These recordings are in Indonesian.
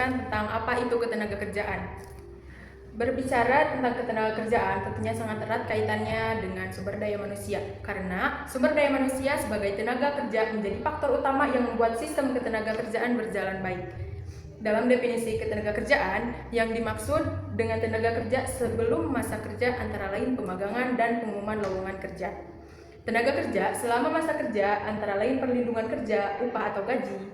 menjelaskan tentang apa itu ketenagakerjaan. Berbicara tentang ketenagakerjaan tentunya sangat erat kaitannya dengan sumber daya manusia, karena sumber daya manusia sebagai tenaga kerja menjadi faktor utama yang membuat sistem ketenagakerjaan berjalan baik. Dalam definisi ketenagakerjaan, yang dimaksud dengan tenaga kerja sebelum masa kerja antara lain pemagangan dan pengumuman lowongan kerja. Tenaga kerja selama masa kerja antara lain perlindungan kerja, upah atau gaji,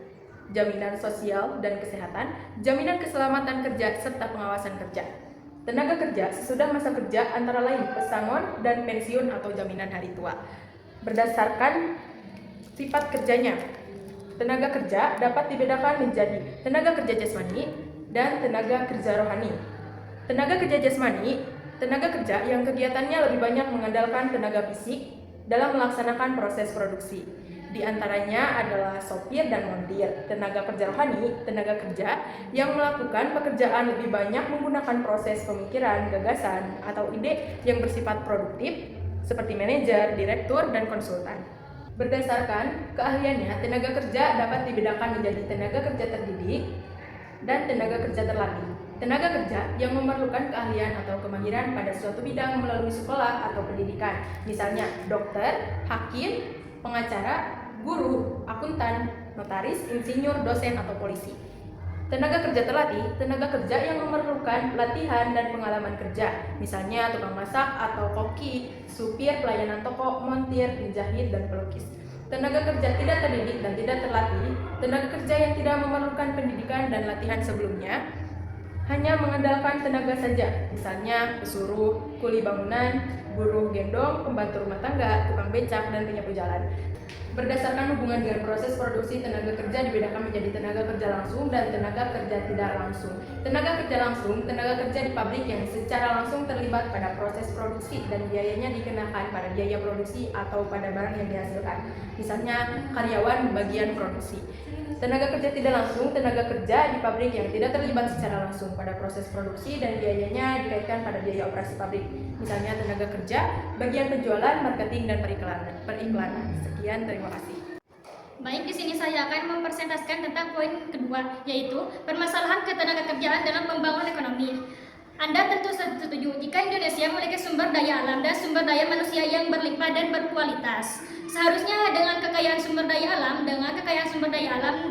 jaminan sosial dan kesehatan, jaminan keselamatan kerja, serta pengawasan kerja. Tenaga kerja sesudah masa kerja antara lain pesangon dan pensiun atau jaminan hari tua. Berdasarkan sifat kerjanya, tenaga kerja dapat dibedakan menjadi tenaga kerja jasmani dan tenaga kerja rohani. Tenaga kerja jasmani, tenaga kerja yang kegiatannya lebih banyak mengandalkan tenaga fisik dalam melaksanakan proses produksi. Di antaranya adalah sopir dan montir. Tenaga kerja rohani, tenaga kerja yang melakukan pekerjaan lebih banyak menggunakan proses pemikiran, gagasan, atau ide yang bersifat produktif, seperti manajer, direktur, dan konsultan. Berdasarkan keahliannya, tenaga kerja dapat dibedakan menjadi tenaga kerja terdidik dan tenaga kerja terlatih. Tenaga kerja yang memerlukan keahlian atau kemahiran pada suatu bidang melalui sekolah atau pendidikan, misalnya dokter, hakim, pengacara, guru, akuntan, notaris, insinyur, dosen, atau polisi. Tenaga kerja terlatih, tenaga kerja yang memerlukan latihan dan pengalaman kerja, misalnya tukang masak atau koki, supir, pelayanan toko, montir, penjahit, dan pelukis. Tenaga kerja tidak terdidik dan tidak terlatih, tenaga kerja yang tidak memerlukan pendidikan dan latihan sebelumnya, hanya mengandalkan tenaga saja, misalnya pesuruh, kuli bangunan, buruh gendong, pembantu rumah tangga, tukang becak, dan penyapu jalan. Berdasarkan hubungan dengan proses produksi, tenaga kerja dibedakan menjadi tenaga kerja langsung dan tenaga kerja tidak langsung. Tenaga kerja langsung, tenaga kerja di pabrik yang secara langsung terlibat pada proses produksi dan biayanya dikenakan pada biaya produksi atau pada barang yang dihasilkan, misalnya karyawan bagian produksi. Tenaga kerja tidak langsung, tenaga kerja di pabrik yang tidak terlibat secara langsung pada proses produksi dan biayanya dikaitkan pada biaya operasi pabrik, misalnya tenaga kerja bagian penjualan, marketing, dan periklanan. Sekian, terima kasih. Baik, di sini saya akan mempresentasikan tentang poin kedua, yaitu permasalahan ketenagakerjaan dalam pembangunan ekonomi. Anda tentu setuju jika Indonesia memiliki sumber daya alam dan sumber daya manusia yang berlimpah dan berkualitas. Seharusnya dengan kekayaan sumber daya alam,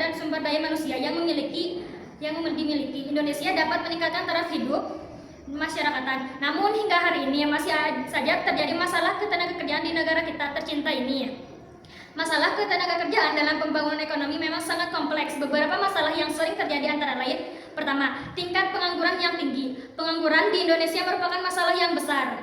dan sumber daya manusia yang memiliki Indonesia dapat meningkatkan taraf hidup masyarakatan. Namun hingga hari ini masih saja terjadi masalah ketenagakerjaan di negara kita tercinta ini. Masalah ketenagakerjaan dalam pembangunan ekonomi memang sangat kompleks. Beberapa masalah yang sering terjadi antara lain: pertama, tingkat pengangguran yang tinggi. Pengangguran di Indonesia merupakan masalah yang besar.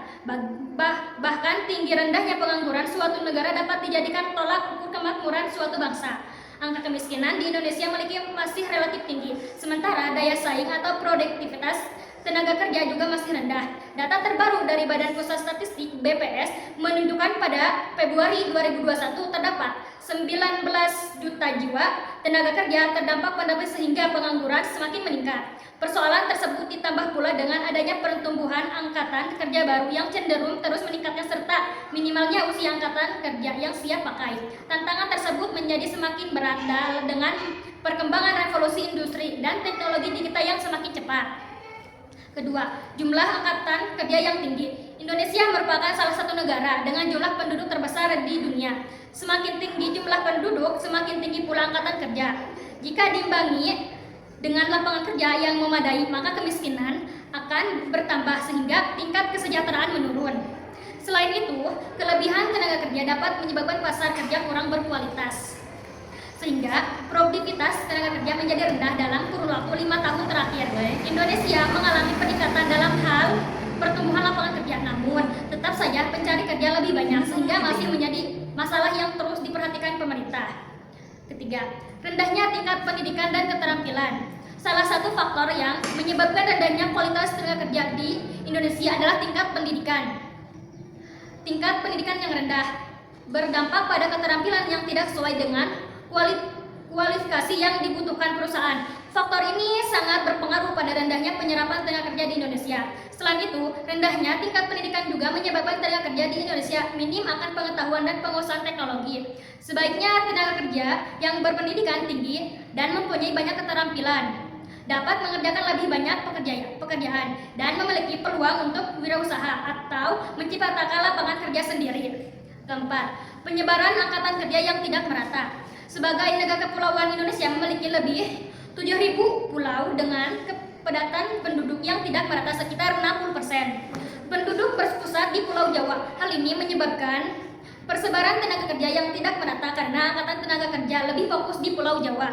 Bahkan tinggi rendahnya pengangguran suatu negara dapat dijadikan tolak ukur kemakmuran suatu bangsa. Angka kemiskinan di Indonesia masih relatif tinggi, sementara daya saing atau produktivitas tenaga kerja juga masih rendah. Data terbaru dari Badan Pusat Statistik (BPS) menunjukkan pada Februari 2021 terdapat 19 juta jiwa tenaga kerja terdampak pandemi sehingga pengangguran semakin meningkat. Persoalan tersebut ditambah pula dengan adanya pertumbuhan angkatan kerja baru yang cenderung terus meningkatnya serta minimalnya usia angkatan kerja yang siap pakai. Tantangan tersebut menjadi semakin berat dengan perkembangan revolusi industri dan teknologi digital yang semakin cepat. Kedua, jumlah angkatan kerja yang tinggi. Indonesia merupakan salah satu negara dengan jumlah penduduk terbesar di dunia. Semakin tinggi jumlah penduduk, semakin tinggi pula angkatan kerja. Jika diimbangi dengan lapangan kerja yang memadai, maka kemiskinan akan bertambah sehingga tingkat kesejahteraan menurun. Selain itu, kelebihan tenaga kerja dapat menyebabkan pasar kerja kurang berkualitas, sehingga produktivitas tenaga kerja menjadi rendah dalam kurun waktu 5 tahun terakhir. Indonesia mengalami peningkatan dalam hal pertumbuhan lapangan kerja, namun tetap saja pencari kerja lebih banyak sehingga masih menjadi masalah yang terus diperhatikan pemerintah. Ketiga, rendahnya tingkat pendidikan dan keterampilan. Salah satu faktor yang menyebabkan rendahnya kualitas tenaga kerja di Indonesia adalah tingkat pendidikan. Tingkat pendidikan yang rendah berdampak pada keterampilan yang tidak sesuai dengan kualifikasi yang dibutuhkan perusahaan. Faktor ini sangat berpengaruh pada rendahnya penyerapan tenaga kerja di Indonesia. Selain itu, rendahnya tingkat pendidikan juga menyebabkan tenaga kerja di Indonesia minim akan pengetahuan dan penguasaan teknologi. Sebaiknya tenaga kerja yang berpendidikan tinggi dan mempunyai banyak keterampilan dapat mengerjakan lebih banyak pekerjaan dan memiliki peluang untuk wirausaha atau menciptakan lapangan kerja sendiri. Keempat, penyebaran angkatan kerja yang tidak merata. Sebagai negara kepulauan, Indonesia memiliki lebih 7.000 pulau dengan kepadatan penduduk yang tidak merata sekitar 60%. Penduduk berpusat di Pulau Jawa. Hal ini menyebabkan persebaran tenaga kerja yang tidak merata karena angkatan tenaga kerja lebih fokus di Pulau Jawa.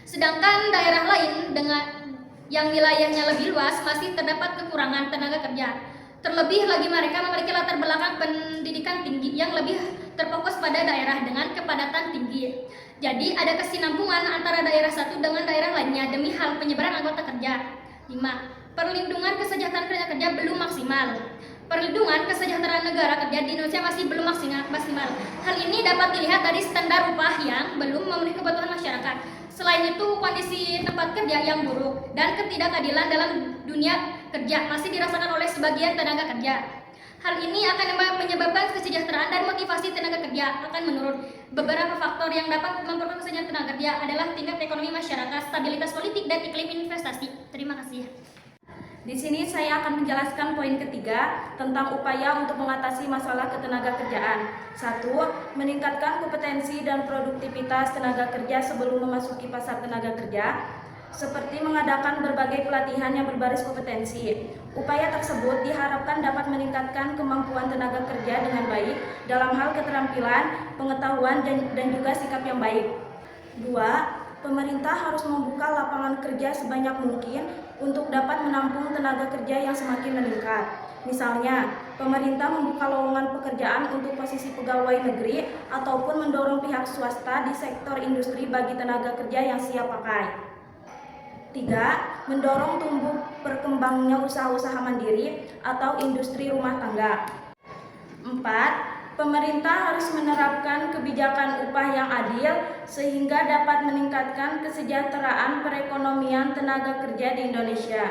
Sedangkan daerah lain dengan yang wilayahnya lebih luas masih terdapat kekurangan tenaga kerja. Terlebih lagi mereka memiliki latar belakang pendidikan tinggi yang lebih terfokus pada daerah dengan kepadatan tinggi. Jadi ada kesinambungan antara daerah satu dengan daerah lainnya demi hal penyebaran anggota kerja. 5. Perlindungan kesejahteraan tenaga kerja belum maksimal. Perlindungan kesejahteraan negara kerja di Indonesia masih belum maksimal. Hal ini dapat dilihat dari standar upah yang belum memenuhi kebutuhan masyarakat. Selain itu, kondisi tempat kerja yang buruk dan ketidakadilan dalam dunia kerja masih dirasakan oleh sebagian tenaga kerja. Hal ini akan menyebabkan kesejahteraan dan motivasi tenaga kerja akan menurun. Beberapa faktor yang dapat memperkuat kesejahteraan tenaga kerja adalah tingkat ekonomi masyarakat, stabilitas politik, dan iklim investasi. Terima kasih. Di sini saya akan menjelaskan poin ketiga tentang upaya untuk mengatasi masalah ketenaga kerjaan. 1. Meningkatkan kompetensi dan produktivitas tenaga kerja sebelum memasuki pasar tenaga kerja, seperti mengadakan berbagai pelatihan yang berbasis kompetensi. Upaya tersebut diharapkan dapat meningkatkan kemampuan tenaga kerja dengan baik dalam hal keterampilan, pengetahuan, dan juga sikap yang baik. 2. Pemerintah harus membuka lapangan kerja sebanyak mungkin untuk dapat menampung tenaga kerja yang semakin meningkat. Misalnya, pemerintah membuka lowongan pekerjaan untuk posisi pegawai negeri ataupun mendorong pihak swasta di sektor industri bagi tenaga kerja yang siap pakai. 3. Mendorong tumbuh berkembangnya usaha-usaha mandiri atau industri rumah tangga. 4. Pemerintah harus menerapkan kebijakan upah yang adil sehingga dapat meningkatkan kesejahteraan perekonomian tenaga kerja di Indonesia.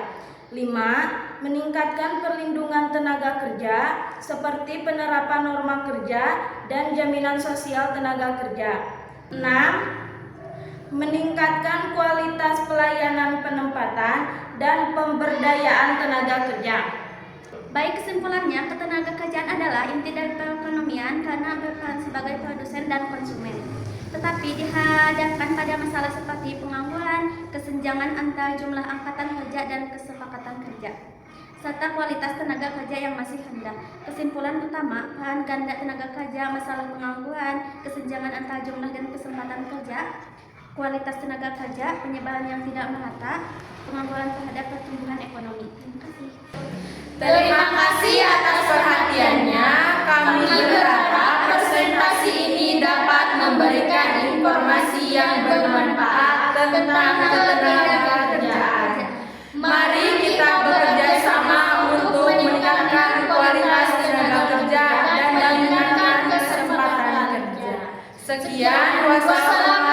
5. Meningkatkan perlindungan tenaga kerja seperti penerapan norma kerja dan jaminan sosial tenaga kerja. 6. Meningkatkan kualitas pelayanan penempatan dan pemberdayaan tenaga kerja. Baik, kesimpulannya, ketenaga kerjaan adalah inti dari perekonomian karena berperan sebagai produsen dan konsumen. Tetapi dihadapkan pada masalah seperti pengangguran, kesenjangan antara jumlah angkatan kerja dan kesepakatan kerja, serta kualitas tenaga kerja yang masih rendah. Kesimpulan utama, peran ganda tenaga kerja, masalah pengangguran, kesenjangan antara jumlah dan kesempatan kerja, kualitas tenaga kerja, penyebaran yang tidak merata, pengangguran terhadap pertumbuhan ekonomi. Terima kasih. Terima kasih atas perhatiannya. Kami berharap presentasi ini dapat memberikan informasi yang bermanfaat tentang ketenagakerjaan. Mari kita bekerja sama untuk meningkatkan kualitas tenaga kerja dan meningkatkan kesempatan kerja. Sekian, wassalamualaikum.